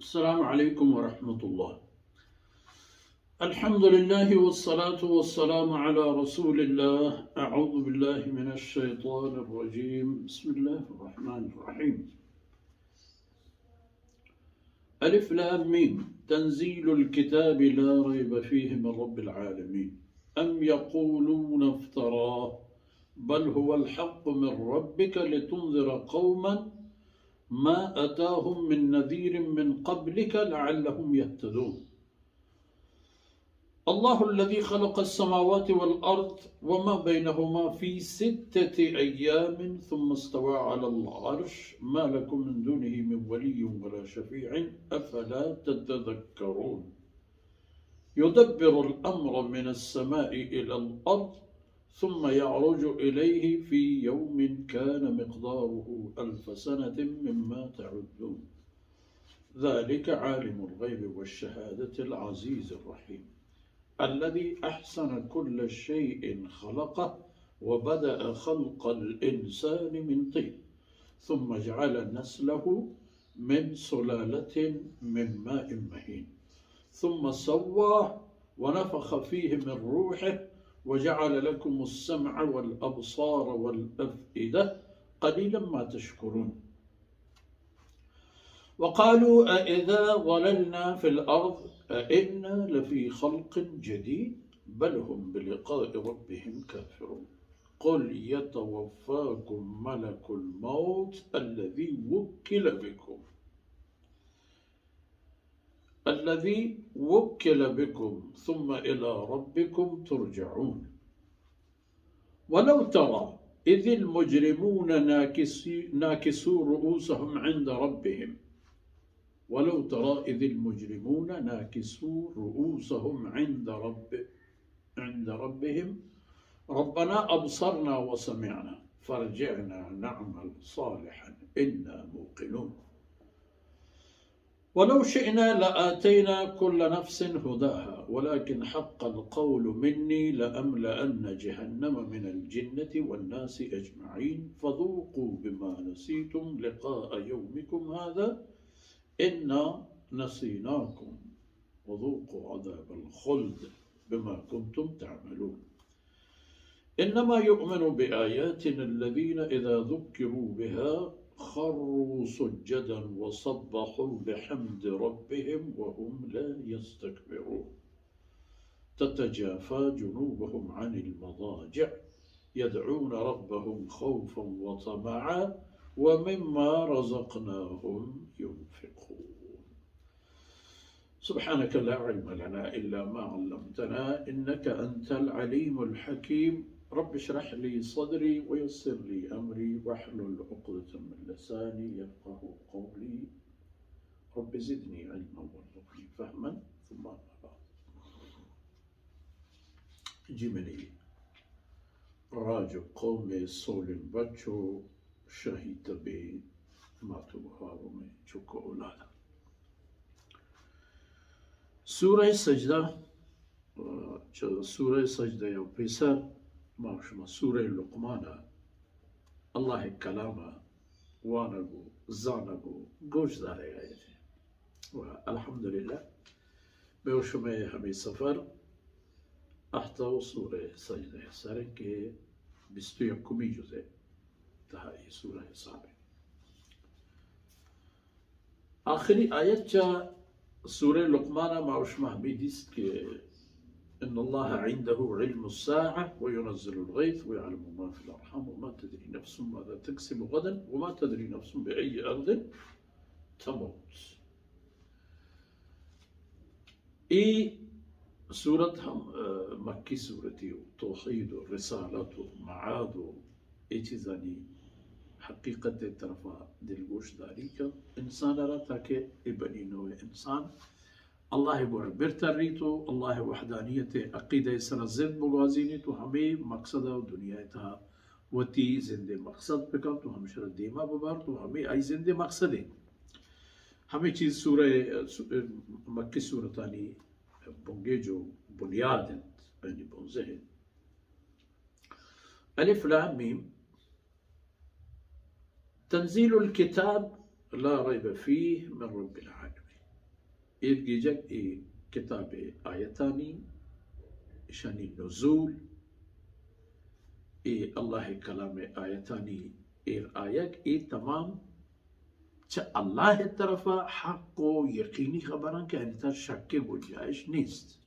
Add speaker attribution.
Speaker 1: السلام عليكم ورحمة الله. الحمد لله والصلاة والسلام على رسول الله. أعوذ بالله من الشيطان الرجيم. بسم الله الرحمن الرحيم. ألف لام ميم. تنزيل الكتاب لا ريب فيه من رب العالمين. أم يقولون افتراه بل هو الحق من ربك لتنذر قوما ما أتاهم من نذير من قبلك لعلهم يهتدون. الله الذي خلق السماوات والأرض وما بينهما في 6 أيام ثم استوى على العرش ما لكم من دونه من ولي ولا شفيع أفلا تتذكرون. يدبر الأمر من السماء إلى الأرض ثم يعرج إليه في يوم كان مقداره 1000 سنة مما تعدون. ذلك عالم الغيب والشهادة العزيز الرحيم الذي أحسن كل شيء خلقه وبدأ خلق الإنسان من طين ثم جعل نسله من سلالة من ماء مهين ثم سواه ونفخ فيه من روحه وجعل لكم السمع والأبصار والأفئدة قليلا ما تشكرون. وقالوا أإذا ضللنا في الأرض أإنا لفي خلق جديد بل هم بلقاء ربهم كافرون. قل يتوفاكم ملك الموت الذي وكل بكم ثم إلى ربكم ترجعون. ولو ترى إذ المجرمون ناكسوا رؤوسهم عند ربهم عند ربهم ربنا أبصرنا وسمعنا فارجعنا نعمل صالحا إنا موقنون. ولو شئنا لآتينا كل نفس هداها ولكن حق القول مني لأملأن جهنم من الجنة والناس أجمعين فذوقوا بما نسيتم لقاء يومكم هذا إنا نسيناكم وذوقوا عذاب الخلد بما كنتم تعملون. إنما يؤمن بآياتنا الذين إذا ذكروا بها خروا سجدا وصبحوا بحمد ربهم وهم لا يستكبرون. تتجافى جنوبهم عن المضاجع يدعون ربهم خوفا وطمعا ومما رزقناهم ينفقون. سبحانك لا علم لنا إلا ما علمتنا إنك أنت العليم الحكيم. رب اشرح لي صدري ويسر لي أمري واحلل عقدة من لساني يفقه قولي. رب زدني علما وارزقني فهما. ثم أما بعد. جمني راجو قوم سول بچو شهيد بي ماتو هارومي چوكو اولادا. سورة سجدة يو بيسر ماشما سورة لقمانا الله كلاما وانگو زانگو گوش داره آيته والحمد لله بوشمه همي سفر احتاو سورة سجدة سره که 21 جزء تهاي سورة صعبة. آخری آيات جا سورة لقمان معوشمه بيديست که إن الله عنده علم الساعة وينزل الغيث ويعلم ما في الأرحام وما تدري نفس ماذا تكسب غدا وما تدري نفس بأي أرض تموت. إي سورة مكي سورتي توحيد ورسالة ومعاد إتزاني حقيقة طرفا دلگوش داری که انسان را تاکه ابنی نوع انسان الله برتر ریتو الله وحدانیت عقیده سر زند بگازینی تو همه مقصد و دنیا تا وتی زنده مقصد بکن تو همشر دیما ببار تو همه ای زنده مقصده همه چیز سوره مکی سورتانی بونگه جو بنیاد یعنی بونزه. ألف لام ميم. تنزيل الكتاب لا ريب فيه من رب العالمين. إرجيجك كتاب آيتاني شاني النزول الله كلام آيتاني آيك تمام الله الطرفة حقه يقيني خبران كأن شك وجايش نيست